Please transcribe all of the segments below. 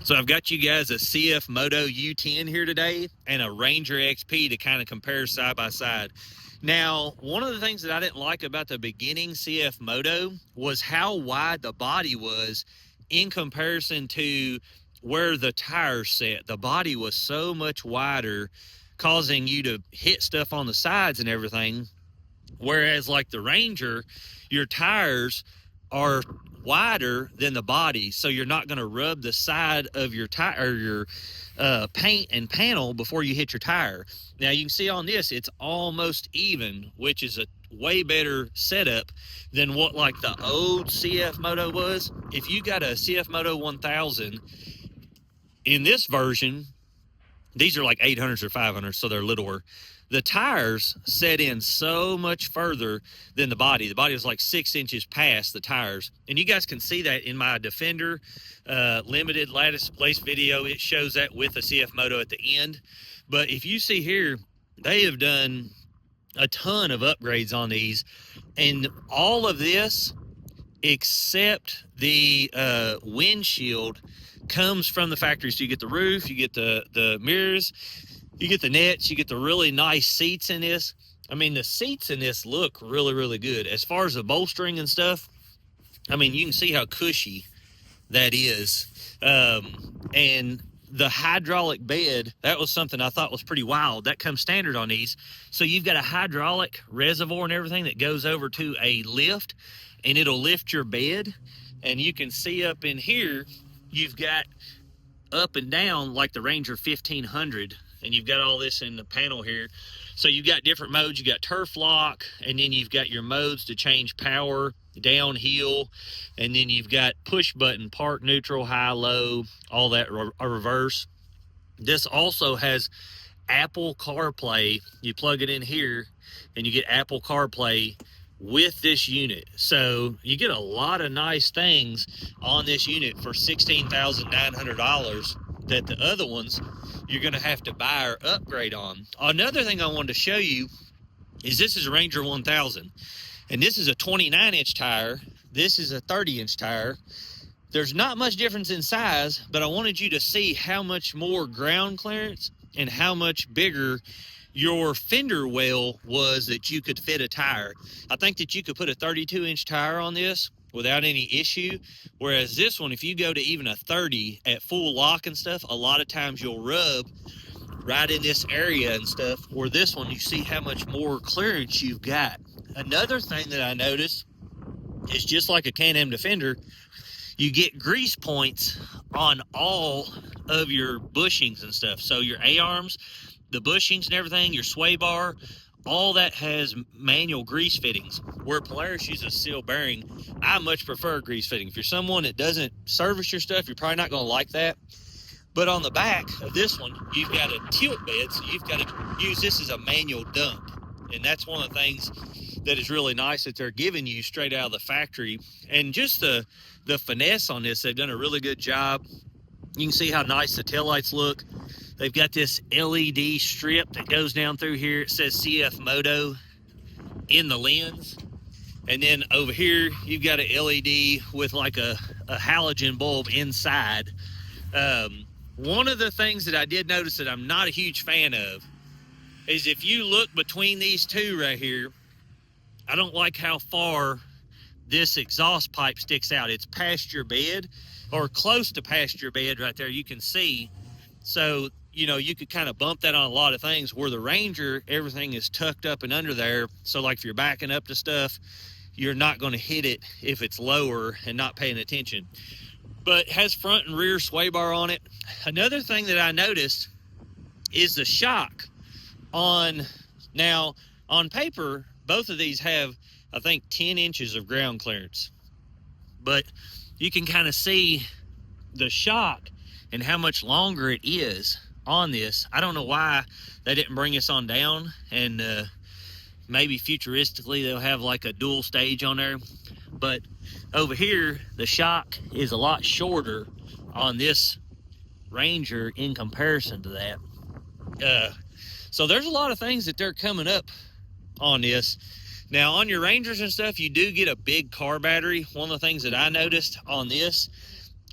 So I've got you guys a CFMOTO U10 here today and a Ranger XP to kind of compare side by side. Now, one of the things that I didn't like about the beginning CFMOTO was how wide the body was in comparison to where the tires set. The body was so much wider, causing you to hit stuff on the sides and everything. Whereas like the Ranger, your tires are wider than the body, so you're not going to rub the side of your tire or your paint and panel before you hit your tire. Now you can see on this it's almost even, which is a way better setup than what like the old CFMOTO was. If you got a CFMOTO 1000 in this version, these are like 800s or 500s, so they're littler. The tires set in so much further than the body. The body was like 6 inches past the tires. And you guys can see that in my Defender limited lattice place video. It shows that with the CFMOTO at the end. But if you see here, they have done a ton of upgrades on these. And all of this, except the windshield, comes from the factory. So you get the roof, you get the mirrors, you get the nets, you get the really nice seats in this. I mean, the seats in this look really, really good. As far as the bolstering and stuff, I mean, you can see how cushy that is. And the hydraulic bed, that was something I thought was pretty wild. That comes standard on these. So you've got a hydraulic reservoir and everything that goes over to a lift, and it'll lift your bed. And you can see up in here, you've got up and down like the Ranger 1500, and you've got all this in the panel here. So you've got different modes. You got turf lock, and then you've got your modes to change power, downhill, and then you've got push button, park, neutral, high, low, all that reverse. This also has Apple CarPlay. You plug it in here and you get Apple CarPlay with this unit. So you get a lot of nice things on this unit for $16,900 that the other ones you're going to have to buy or upgrade on. Another thing I wanted to show you is this is a Ranger 1000, and this is a 29-inch tire. This is a 30-inch tire. There's not much difference in size, but I wanted you to see how much more ground clearance and how much bigger your fender well was that you could fit a tire. I think that you could put a 32-inch tire on this without any issue, whereas this one, if you go to even a 30 at full lock and stuff, a lot of times you'll rub right in this area and stuff, where this one, you see how much more clearance you've got. Another thing that I noticed is just like a Can-Am Defender, you get grease points on all of your bushings and stuff. So your A-arms, the bushings and everything, your sway bar, all that has manual grease fittings. Where Polaris uses steel bearing, I much prefer grease fitting. If you're someone that doesn't service your stuff, you're probably not going to like that. But on the back of this one, you've got a tilt bed, so you've got to use this as a manual dump. And that's one of the things that is really nice that they're giving you straight out of the factory. And just the finesse on this, they've done a really good job. You can see how nice the taillights look. They've got this LED strip that goes down through here. It says CFMOTO in the lens. And then over here, you've got an LED with like a halogen bulb inside. One of the things that I did notice that I'm not a huge fan of is if you look between these two right here, I don't like how far this exhaust pipe sticks out. It's past your bed, or close to past your bed right there, you can see. So, you know, you could kind of bump that on a lot of things, where the Ranger, everything is tucked up and under there. So like if you're backing up to stuff, you're not going to hit it if it's lower and not paying attention. But it has front and rear sway bar on it. Another thing that I noticed is the shock on, now on paper, both of these have, I think, 10 inches of ground clearance. But you can kind of see the shock and how much longer it is on this. I don't know why they didn't bring this on down, and maybe futuristically they'll have like a dual stage on there. But over here, the shock is a lot shorter on this Ranger in comparison to that. So there's a lot of things that they're coming up on this. Now on your Rangers and stuff, you do get a big car battery. One of the things that I noticed on this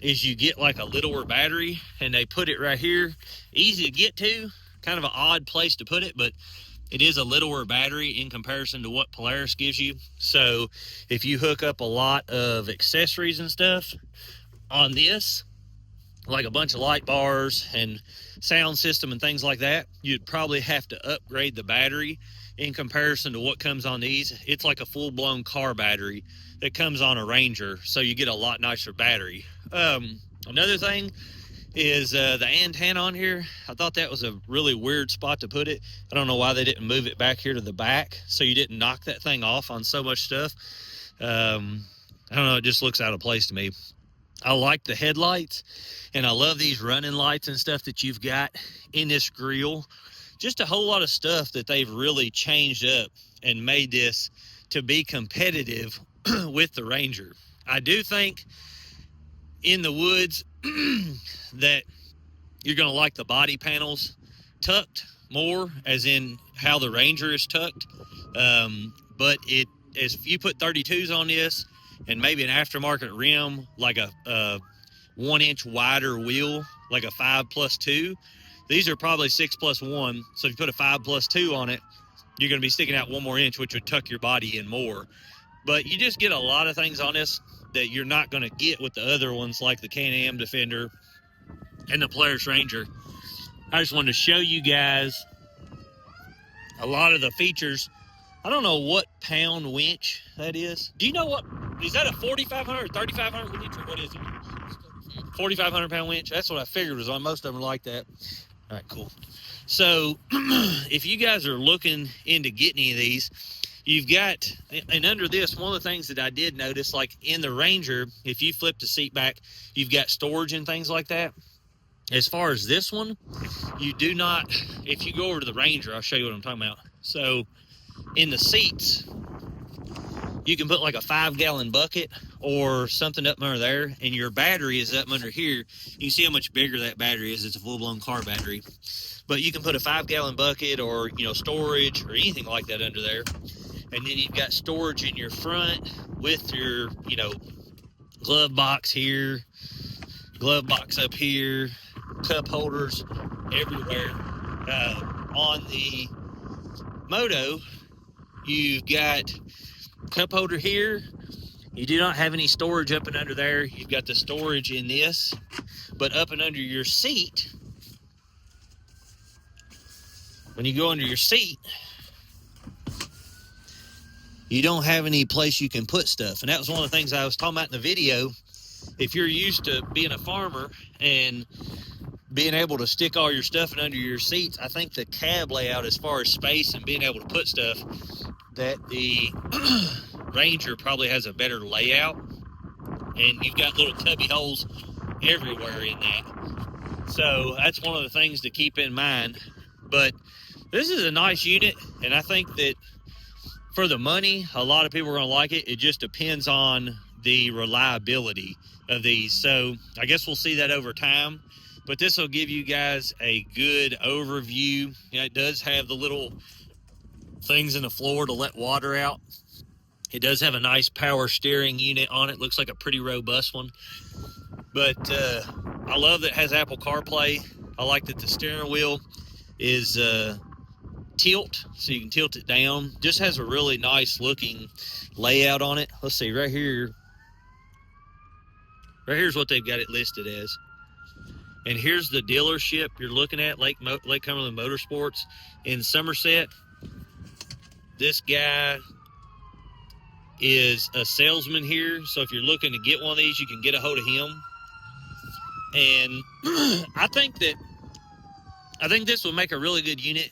is you get like a littler battery, and they put it right here, easy to get to, kind of an odd place to put it, but it is a littler battery in comparison to what Polaris gives you. So if you hook up a lot of accessories and stuff on this, like a bunch of light bars and sound system and things like that, you'd probably have to upgrade the battery in comparison to what comes on these. It's like a full-blown car battery that comes on a Ranger, so you get a lot nicer battery. Another thing is the antenna on here. I thought that was a really weird spot to put it. I don't know why they didn't move it back here to the back so you didn't knock that thing off on so much stuff. I don't know, it just looks out of place to me. I like the headlights, and I love these running lights and stuff that you've got in this grill. Just a whole lot of stuff that they've really changed up and made this to be competitive with the Ranger. I do think in the woods that you're going to like the body panels tucked more, as in how the Ranger is tucked. But if you put 32s on this and maybe an aftermarket rim, like a 1 inch wider wheel, like a 5+2, these are probably 6+1. So if you put a 5+2 on it, you're going to be sticking out 1 more inch, which would tuck your body in more. But you just get a lot of things on this that you're not going to get with the other ones, like the Can-Am Defender and the Polaris Ranger. I just wanted to show you guys a lot of the features. I don't know what pound winch that is. Do you know what? Is that a 4,500 or 3,500 winch, or what is it? 4,500 pound winch. That's what I figured was on. Most of them are like that. All right, cool. So if you guys are looking into getting any of these, you've got, and under this, one of the things that I did notice, like in the Ranger, if you flip the seat back, you've got storage and things like that. As far as this one, you do not. If you go over to the Ranger, I'll show you what I'm talking about. So in the seats, you can put like a 5-gallon bucket or something up under there, and your battery is up under here. You can see how much bigger that battery is. It's a full-blown car battery. But you can put a 5-gallon bucket or, storage or anything like that under there. And then you've got storage in your front with your, glove box here, glove box up here, cup holders everywhere. On the Moto, you've got cup holder here. You do not have any storage up and under there. You've got the storage in this, but up and under your seat, when you go under your seat, you don't have any place you can put stuff. And that was one of the things I was talking about in the video. If you're used to being a farmer and being able to stick all your stuff in under your seats, I think the cab layout, as far as space and being able to put stuff, that the Ranger probably has a better layout. And you've got little cubby holes everywhere in that. So that's one of the things to keep in mind. But this is a nice unit, and I think that for the money, a lot of people are going to like it. It just depends on the reliability of these. So I guess we'll see that over time. But this will give you guys a good overview. It does have the little things in the floor to let water out. It does have a nice power steering unit on it. Looks like a pretty robust one. But I love that it has Apple CarPlay. I like that the steering wheel is tilt, so you can tilt it down. Just has a really nice looking layout on it. Let's see, right here. Right here's what they've got it listed as. And here's the dealership you're looking at, Lake Cumberland Motorsports in Somerset. This guy is a salesman here, so if you're looking to get one of these, you can get a hold of him. And I think this would make a really good unit.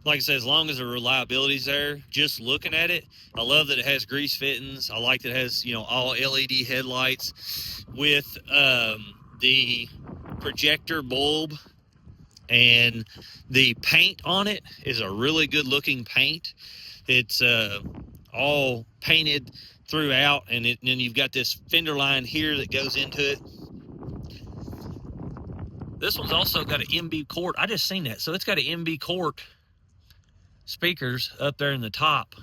Like I said, as long as the reliability's there, just looking at it, I love that it has grease fittings. I like that it has, all LED headlights with the projector bulb, and the paint on it is a really good looking paint. It's all painted throughout, and then you've got this fender line here that goes into it. This one's also got an MB Court. I just seen that. So it's got an MB Court speakers up there in the top.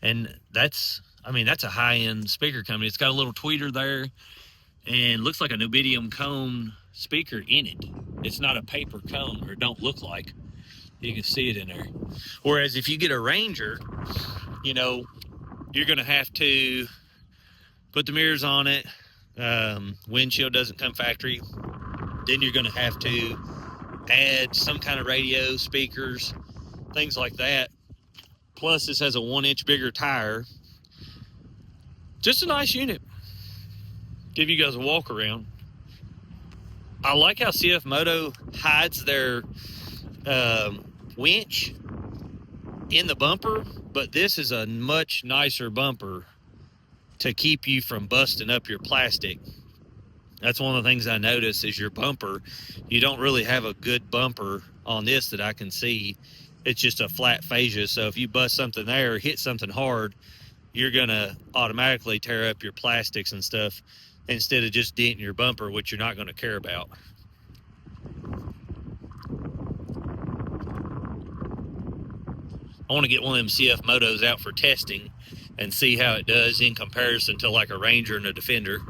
And that's a high-end speaker company. It's got a little tweeter there. and looks like a niobium cone speaker in it. It's not a paper cone, or don't look like. You can see it in there. Whereas if you get a Ranger, you know, you're going to have to put the mirrors on it. Windshield doesn't come factory. Then you're going to have to add some kind of radio, speakers, things like that. Plus, this has a 1-inch bigger tire. Just a nice unit. Give you guys a walk around. I like how CFMOTO hides their winch in the bumper, but this is a much nicer bumper to keep you from busting up your plastic. That's one of the things I notice is your bumper. You don't really have a good bumper on this that I can see. It's just a flat fascia, so if you bust something there or hit something hard, you're gonna automatically tear up your plastics and stuff instead of just denting your bumper, which you're not gonna care about. I want to get one of them CFMOTOs out for testing and see how it does in comparison to like a Ranger and a Defender.